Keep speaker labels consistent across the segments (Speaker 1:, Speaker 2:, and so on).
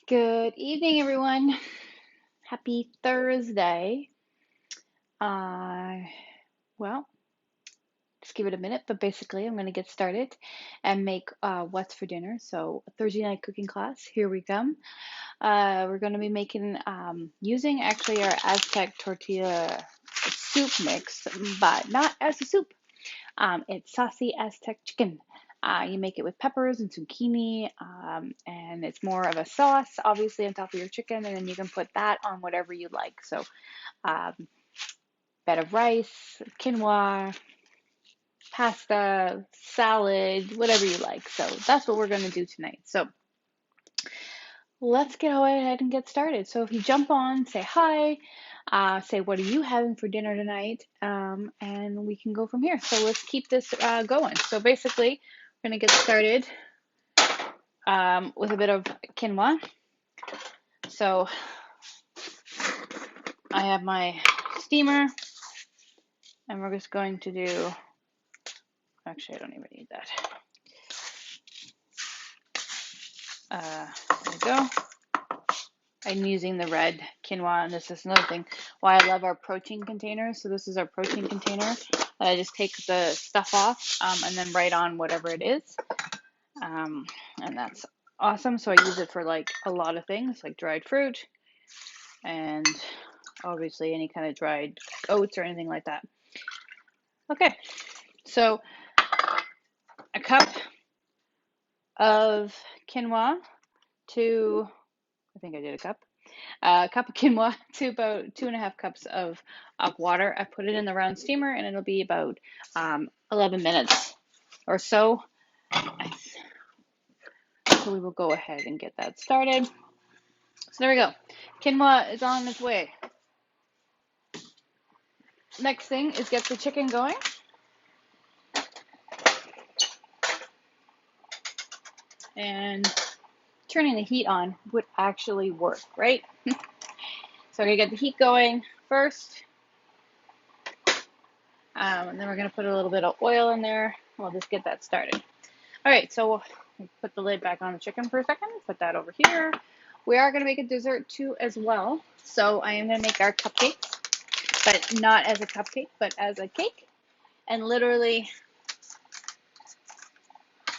Speaker 1: Good evening, everyone. Happy Thursday. Uh, well, just give it a minute, but basically, I'm going to get started and make what's for dinner. So, Thursday night cooking class, here we come. We're going to be making, using actually our Aztec tortilla soup mix, but not as a soup. It's saucy Aztec chicken. You make it with peppers and zucchini, and it's more of a sauce, obviously, on top of your chicken, and then you can put that on whatever you like. So, um, bed of rice, quinoa, pasta, salad, whatever you like. So, that's what we're going to do tonight. So, let's get ahead and get started. So, if you jump on, say hi, say what are you having for dinner tonight, and we can go from here. So, let's keep this going. So, basically, we're going to get started with a bit of quinoa. So I have my steamer, and we're just going to do, actually, I don't even need that. There we go. I'm using the red quinoa, and this is another thing why I love our protein containers. So this is our protein container. I just take the stuff off and then write on whatever it is. And that's awesome. So I use it for like a lot of things, like dried fruit and obviously any kind of dried oats or anything like that. Okay, so a cup of quinoa to, I think I did a cup. A cup of quinoa to about 2.5 cups of water. I put it in the round steamer and it'll be about 11 minutes or so. So we will go ahead and get that started. So there we go. Quinoa is on its way. Next thing is get the chicken going. And turning the heat on would actually work, right? So we're going to get the heat going first. And then we're going to put a little bit of oil in there. We'll just get that started. All right, so we'll put the lid back on the chicken for a second. Put that over here. We are going to make a dessert too as well. So I am going to make our cupcakes, but not as a cupcake, but as a cake. And literally,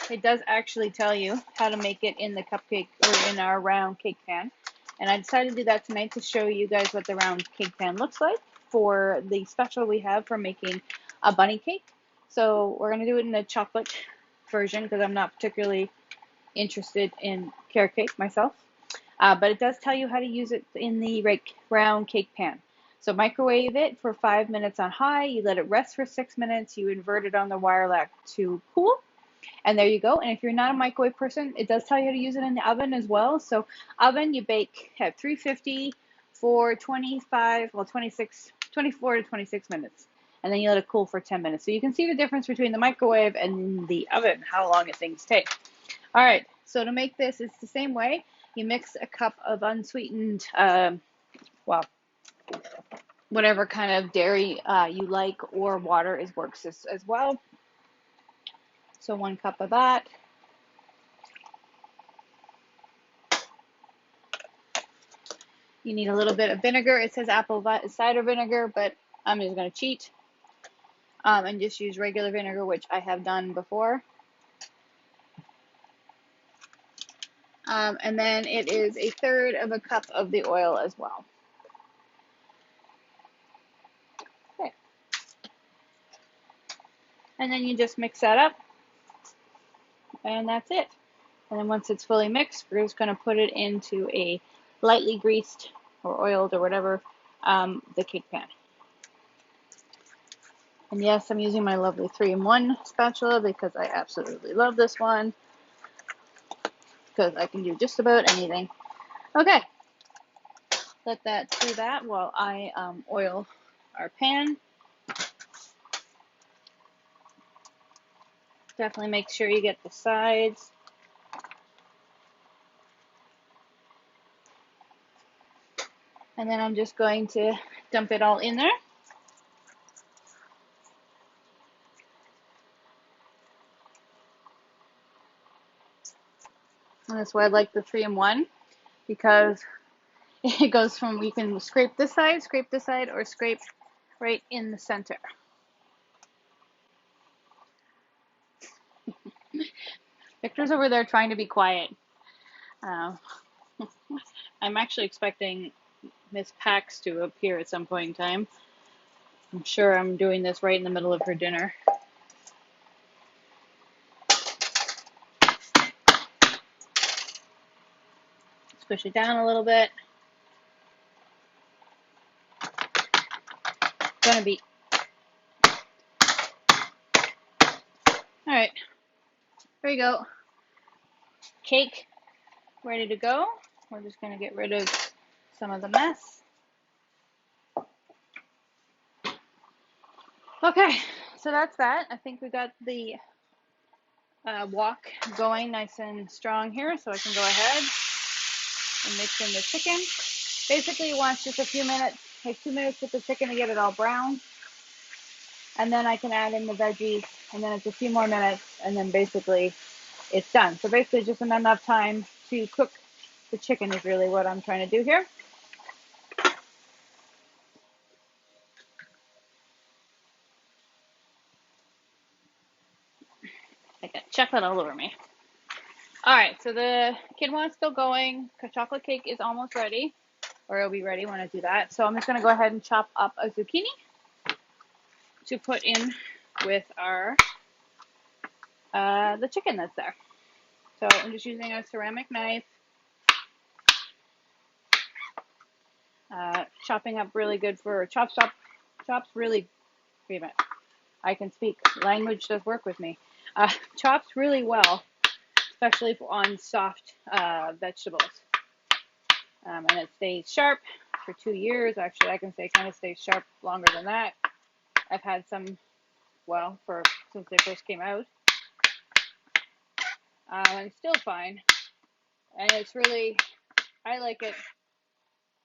Speaker 1: it does actually tell you how to make it in the cupcake or in our round cake pan. And I decided to do that tonight to show you guys what the round cake pan looks like for the special we have for making a bunny cake. So we're going to do it in the chocolate version because I'm not particularly interested in carrot cake myself. But it does tell you how to use it in the round cake pan. So microwave it for 5 minutes on high. You let it rest for 6 minutes. You invert it on the wire rack to cool. And there you go. And if you're not a microwave person, it does tell you how to use it in the oven as well. So oven, you bake at 350 for 24 to 26 minutes. And then you let it cool for 10 minutes. So you can see the difference between the microwave and the oven, how long things take. All right, so to make this, it's the same way. You mix a cup of unsweetened, whatever kind of dairy you like, or water works as well. So 1 cup of that. You need a little bit of vinegar. It says apple cider vinegar, but I'm just going to cheat and just use regular vinegar, which I have done before. And then it is 1/3 of a cup of the oil as well. Okay. And then you just mix that up, and that's it. And then once it's fully mixed, we're just going to put it into a lightly greased or oiled or whatever, the cake pan. And yes, I'm using my lovely 3-in-1 spatula because I absolutely love this one, because I can do just about anything. Okay, let that do that while I oil our pan. Definitely make sure you get the sides. And then I'm just going to dump it all in there. And that's why I like the 3-in-1. because it goes from, you can scrape this side, or scrape right in the center. Victor's over there trying to be quiet. Uh, I'm actually expecting Miss Pax to appear at some point in time. I'm sure I'm doing this right in the middle of her dinner. Push it down a little bit. Gonna be. All right, there you go. Cake ready to go. We're just gonna get rid of some of the mess. Okay, so that's that. I think we got the wok going nice and strong here, so I can go ahead and mix in the chicken. Basically, it wants just a few minutes, like 2 minutes with the chicken to get it all brown. And then I can add in the veggies, and then it's a few more minutes, and then basically it's done. So basically just enough time to cook the chicken is really what I'm trying to do here. I got chocolate all over me. All right, so the quinoa is still going. The chocolate cake is almost ready, or it'll be ready when I do that. So I'm just gonna go ahead and chop up a zucchini to put in with our the chicken that's there. So I'm just using a ceramic knife, chopping up really good for chops really. Wait a minute, I can speak. Language does work with me. Chops really well, especially on soft vegetables. And it stays sharp for 2 years. Actually, I can say kind of stays sharp longer than that. I've had some, well, since they first came out. And it's still fine. And it's really, I like it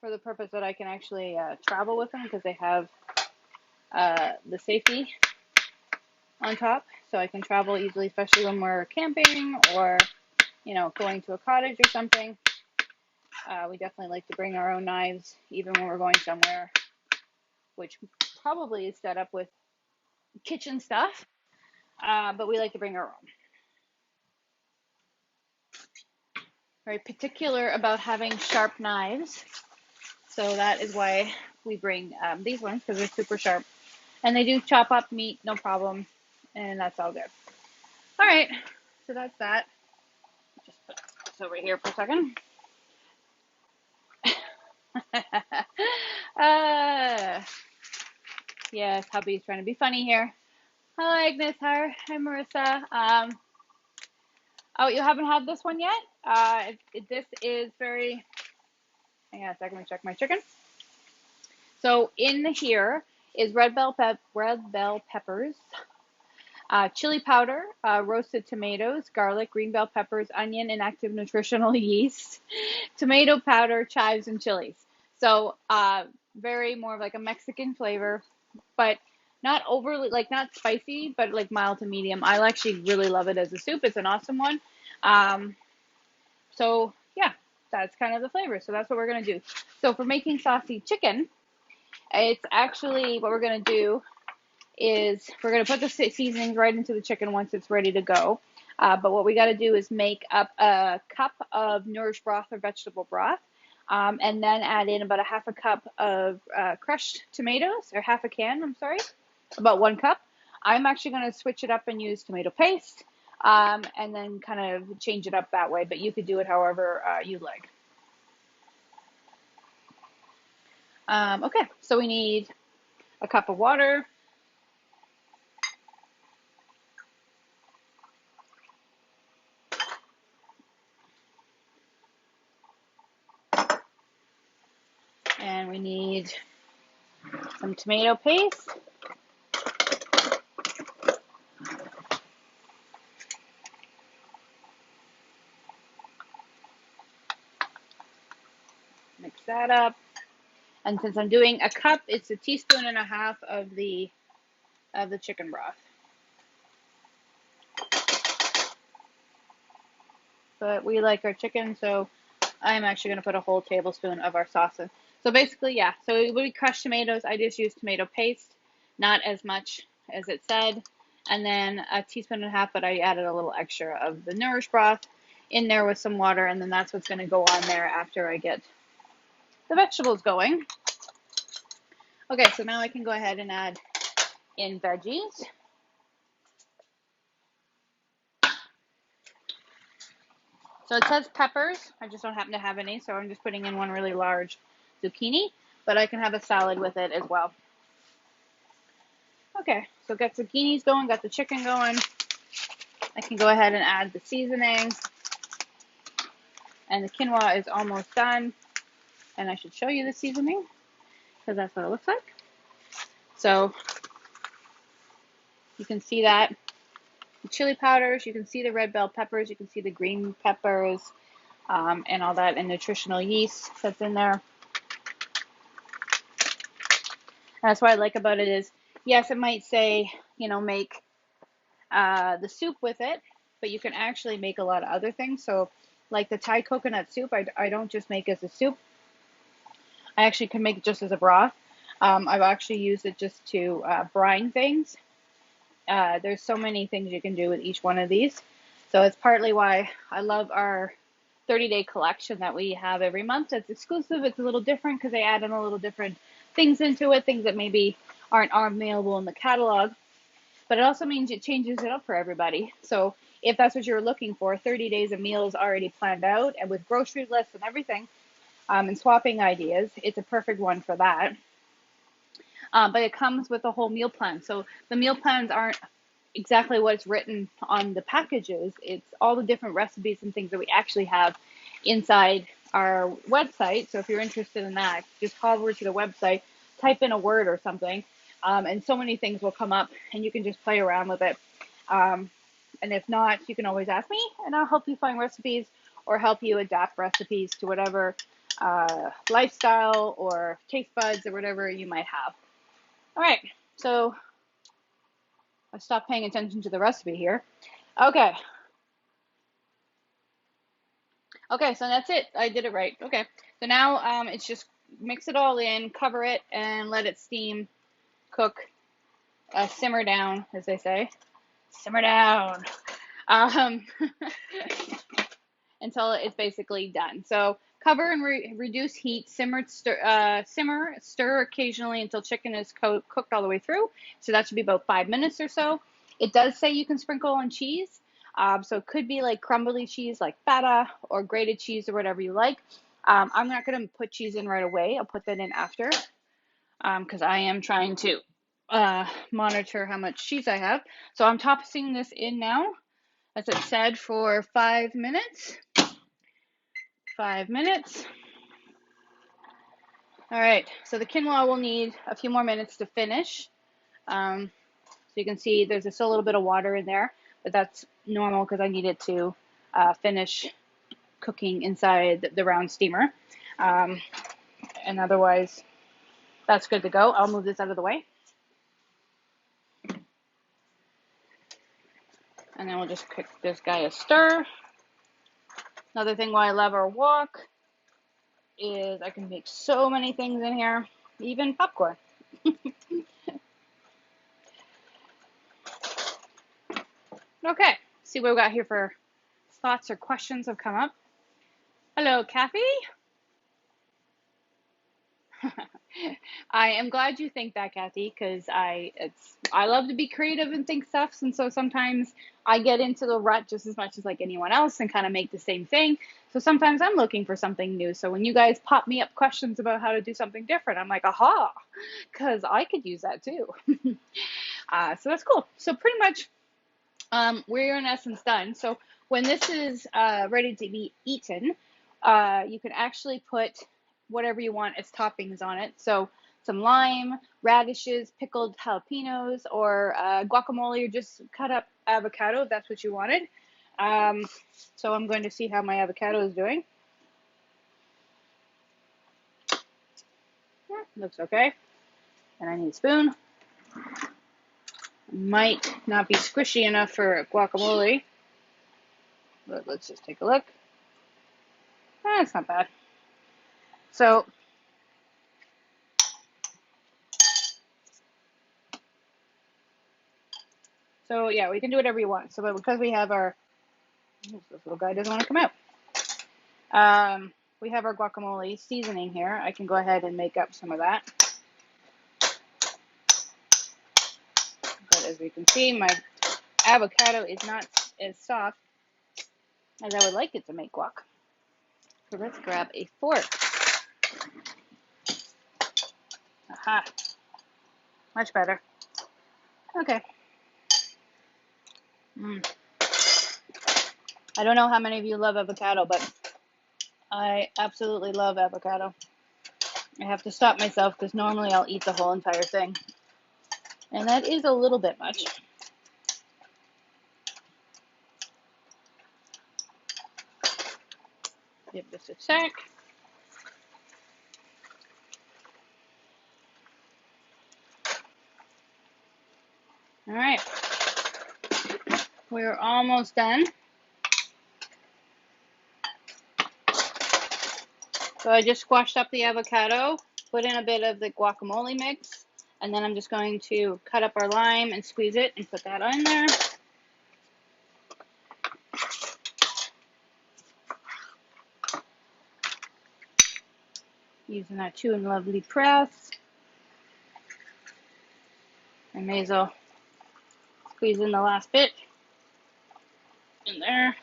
Speaker 1: for the purpose that I can actually travel with them because they have the safety on top. So I can travel easily, especially when we're camping or, going to a cottage or something. We definitely like to bring our own knives, even when we're going somewhere, which probably is set up with kitchen stuff, but we like to bring our own. Very particular about having sharp knives, so that is why we bring these ones, because they're super sharp. And they do chop up meat, no problem, and that's all good. All right, so that's that. Just put this over here for a second. Yes, hubby's trying to be funny here. Hi, Agnes. Hi, Marissa. Oh, you haven't had this one yet? This is very. Hang on a second. Let me check my chicken. So in here is red bell peppers, chili powder, roasted tomatoes, garlic, green bell peppers, onion, and active nutritional yeast, tomato powder, chives, and chilies. So very more of like a Mexican flavor, but not overly, like not spicy, but like mild to medium. I actually really love it as a soup. It's an awesome one. So yeah, that's kind of the flavor. So that's what we're going to do. So for making saucy chicken, it's actually what we're going to do is we're going to put the seasonings right into the chicken once it's ready to go. But what we got to do is make up a cup of nourished broth or vegetable broth, and then add in about a half a cup of crushed tomatoes, or half a can, I'm sorry, about 1 cup. I'm actually going to switch it up and use tomato paste, and then kind of change it up that way, but you could do it however you like. Okay, so we need a cup of water, and we need some tomato paste. Mix that up. And since I'm doing a cup, it's 1.5 teaspoons of the chicken broth. But we like our chicken, so I'm actually going to put a whole tablespoon of our sauce in. So basically, yeah, so it would be crushed tomatoes. I just used tomato paste, not as much as it said. And then a teaspoon and a half, but I added a little extra of the nourish broth in there with some water. And then that's what's going to go on there after I get the vegetables going. Okay, so now I can go ahead and add in veggies. So it says peppers. I just don't happen to have any, so I'm just putting in one really large zucchini, but I can have a salad with it as well. Okay, so got zucchinis going, got the chicken going. I can go ahead and add the seasoning. And the quinoa is almost done. And I should show you the seasoning, because that's what it looks like. So you can see that. The chili powders, you can see the red bell peppers, you can see the green peppers, and all that, and nutritional yeast that's in there. And that's what I like about it is, yes, it might say, make the soup with it, but you can actually make a lot of other things. So like the Thai coconut soup, I don't just make as a soup. I actually can make it just as a broth. I've actually used it just to brine things. There's so many things you can do with each one of these. So it's partly why I love our 30-day collection that we have every month. It's exclusive. It's a little different because they add in a little different things into it, things that maybe aren't available in the catalog. But it also means it changes it up for everybody. So if that's what you're looking for, 30 days of meals already planned out and with grocery lists and everything, and swapping ideas, it's a perfect one for that. But it comes with a whole meal plan. So the meal plans aren't exactly what's written on the packages. It's all the different recipes and things that we actually have inside our website. So if you're interested in that, just hop over to the website, type in a word or something, and so many things will come up and you can just play around with it. And if not, you can always ask me and I'll help you find recipes or help you adapt recipes to whatever lifestyle or taste buds or whatever you might have. All right, so I stopped paying attention to the recipe here. Okay. Okay, so that's it. I did it right. Okay. So now it's just mix it all in, cover it, and let it steam, cook, simmer down, as they say. Simmer down. Um, until it's basically done. So cover and reduce heat, simmer, stir occasionally until chicken is cooked all the way through. So that should be about 5 minutes or so. It does say you can sprinkle on cheese. So it could be like crumbly cheese like feta or grated cheese or whatever you like. I'm not going to put cheese in right away. I'll put that in after because I am trying to monitor how much cheese I have. So I'm tossing this in now, as it said, for 5 minutes. 5 minutes. All right, so the quinoa will need a few more minutes to finish. So you can see there's still a little bit of water in there, but that's normal because I need it to finish cooking inside the round steamer. And otherwise, that's good to go. I'll move this out of the way. And then we'll just give this guy a stir. Another thing why I love our wok is I can make so many things in here, even popcorn. Okay, see what we got here for thoughts or questions have come up. Hello, Kathy. I am glad you think that, Kathy, because I love to be creative and think stuff, and so sometimes I get into the rut just as much as like anyone else and kind of make the same thing. So sometimes I'm looking for something new. So when you guys pop me up questions about how to do something different, I'm like, aha, because I could use that too. So that's cool. So pretty much we're in essence done. So when this is ready to be eaten, you can actually put whatever you want as toppings on it. So some lime, radishes, pickled jalapenos, or guacamole, or just cut up avocado if that's what you wanted. So I'm going to see how my avocado is doing. Looks okay. And I need a spoon. Might not be squishy enough for guacamole, but let's just take a look. That's not bad. So yeah, we can do whatever you want. So because we have our, this little guy doesn't want to come out. We have our guacamole seasoning here. I can go ahead and make up some of that. But as you can see, my avocado is not as soft as I would like it to make guac. So let's grab a fork. Aha. Much better. Okay. I don't know how many of you love avocado, but I absolutely love avocado. I have to stop myself because normally I'll eat the whole entire thing. And that is a little bit much. Give this a sec. All right. We're almost done. So I just squashed up the avocado, put in a bit of the guacamole mix, and then I'm just going to cut up our lime and squeeze it and put that in there. Using that Chew and Lovely press. I may as well squeeze in the last bit in there.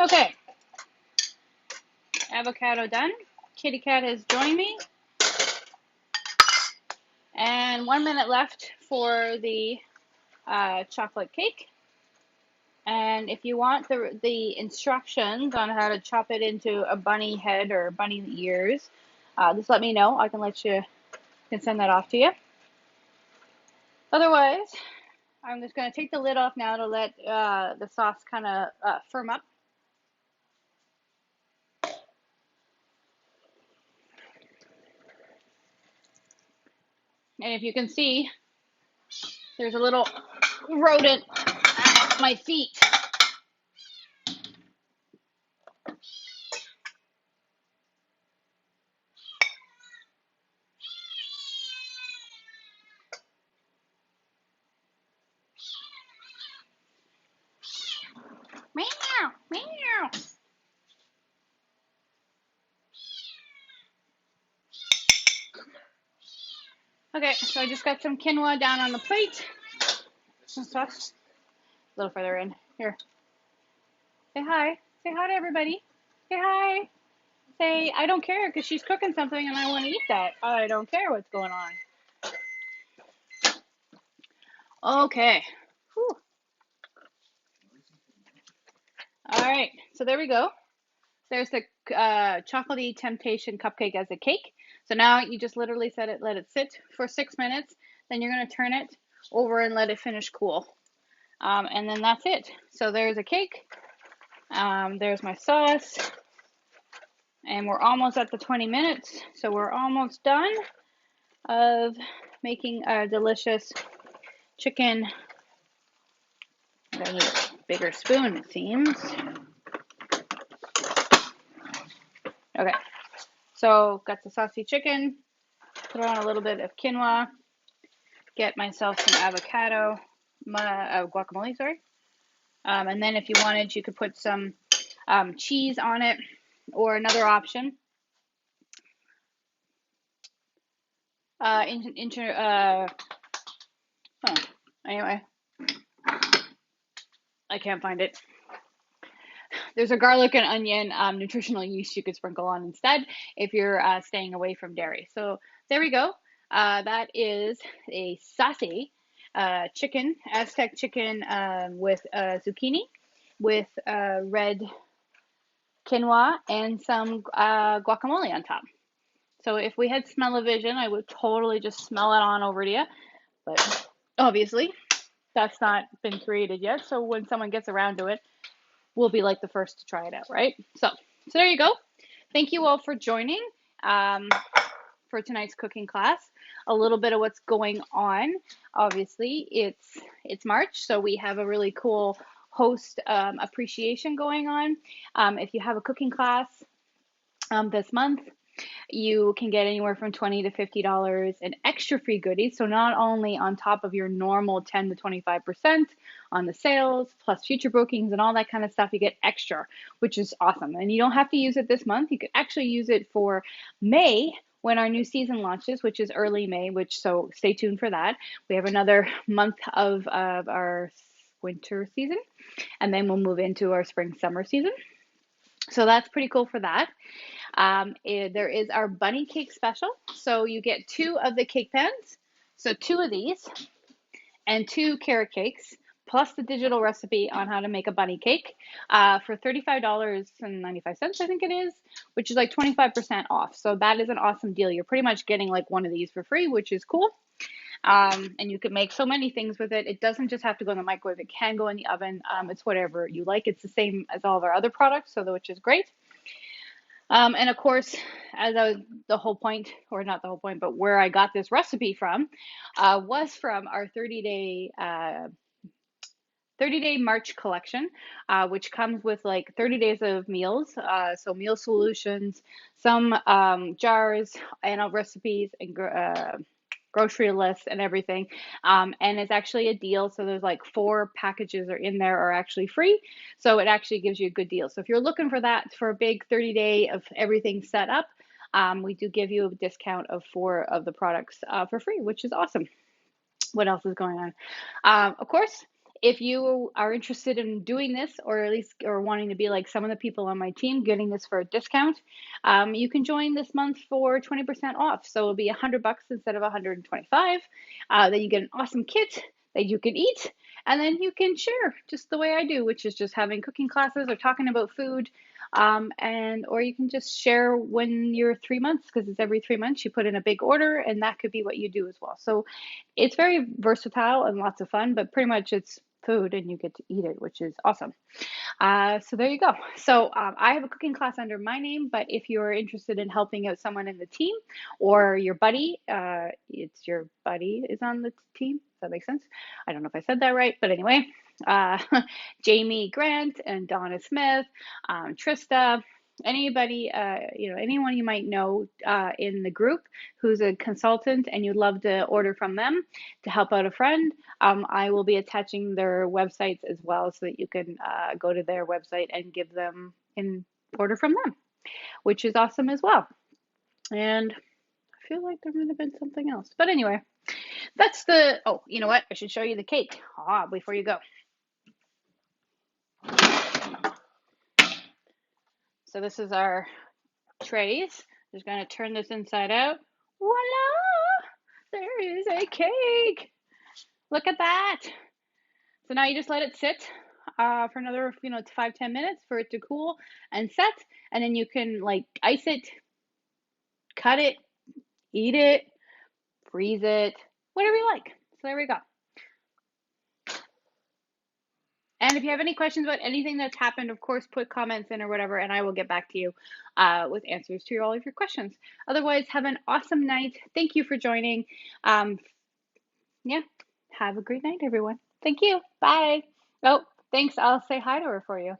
Speaker 1: Okay, avocado done. Kitty cat has joined me. And 1 minute left for the chocolate cake. And if you want the instructions on how to chop it into a bunny head or bunny ears, just let me know. I can send that off to you. Otherwise, I'm just going to take the lid off now to let the sauce kind of firm up. And if you can see, there's a little rodent at my feet. Meow, meow. Okay, so I just got some quinoa down on the plate. Some sauce. A little further in. Here. Say hi. Say hi to everybody. Say hi. Say, I don't care because she's cooking something and I want to eat that. I don't care what's going on. Okay. Whew. All right. So there we go. There's the chocolatey temptation cupcake as a cake. So now you just literally let it sit for 6 minutes. Then you're going to turn it over and let it finish cool. And then that's it. So there's a cake. There's my sauce. And we're almost at the 20 minutes. So we're almost done of making a delicious chicken. I need a bigger spoon, it seems. Okay. So got the saucy chicken. Put on a little bit of quinoa. Get myself some avocado. Guacamole, sorry. And then if you wanted, you could put some cheese on it, or another option. Anyway, I can't find it. There's a garlic and onion nutritional yeast you could sprinkle on instead if you're staying away from dairy. So there we go. That is a saucy chicken, Aztec chicken with zucchini, with red quinoa and some guacamole on top. So if we had smell-o-vision, I would totally just smell it on over to you. But obviously, that's not been created yet. So when someone gets around to it, we'll be like the first to try it out, right? So there you go. Thank you all for joining. for tonight's cooking class. A little bit of what's going on. Obviously, it's March, so we have a really cool host appreciation going on. If you have a cooking class this month, you can get anywhere from $20 to $50 in extra free goodies. So not only on top of your normal 10 to 25% on the sales, plus future bookings and all that kind of stuff, you get extra, which is awesome. And you don't have to use it this month. You could actually use it for May when our new season launches, which is early May, so stay tuned for that. We have another month of our winter season, and then we'll move into our spring summer season. So that's pretty cool for that. There is our bunny cake special. So you get 2 of the cake pans. So 2 of these and 2 carrot cakes, plus the digital recipe on how to make a bunny cake for $35.95, I think it is, which is like 25% off. So that is an awesome deal. You're pretty much getting like one of these for free, which is cool. And you can make so many things with it. It doesn't just have to go in the microwave. It can go in the oven. It's whatever you like. It's the same as all of our other products, which is great. And of course, the whole point, or not the whole point, but where I got this recipe from, was from our 30-day March collection, which comes with like 30 days of meals. So meal solutions, some jars and recipes and grocery lists and everything. And it's actually a deal. So there's like 4 packages in there are actually free. So it actually gives you a good deal. So if you're looking for that for a big 30-day of everything set up, we do give you a discount of 4 of the products for free, which is awesome. What else is going on? Of course, if you are interested in doing this, or at least wanting to be like some of the people on my team getting this for a discount, you can join this month for 20% off. So it'll be $100 instead of $125. Then you get an awesome kit that you can eat, and then you can share just the way I do, which is just having cooking classes or talking about food. Or you can just share when you're 3 months, because it's every 3 months you put in a big order, and that could be what you do as well. So it's very versatile and lots of fun, but pretty much it's food and you get to eat it, which is awesome. So there you go. So I have a cooking class under my name, but if you're interested in helping out someone in the team, or your buddy, it's your buddy is on the team. Does that make sense? I don't know if I said that right, but anyway, Jamie Grant and Donna Smith, Trista, anybody, anyone you might know in the group who's a consultant and you'd love to order from them to help out a friend, I will be attaching their websites as well, so that you can go to their website and give them an order from them, which is awesome as well. And I feel like there might have been something else, but anyway, that's oh, you know what? I should show you the cake before you go. So this is our trays. Just going to turn this inside out. Voila! There is a cake. Look at that. So now you just let it sit for another 5-10 minutes for it to cool and set, and then you can like ice it, cut it, eat it, freeze it, whatever you like. So there we go. And if you have any questions about anything that's happened, of course, put comments in or whatever, and I will get back to you with answers to all of your questions. Otherwise, have an awesome night. Thank you for joining. Yeah, have a great night, everyone. Thank you. Bye. Oh, thanks. I'll say hi to her for you.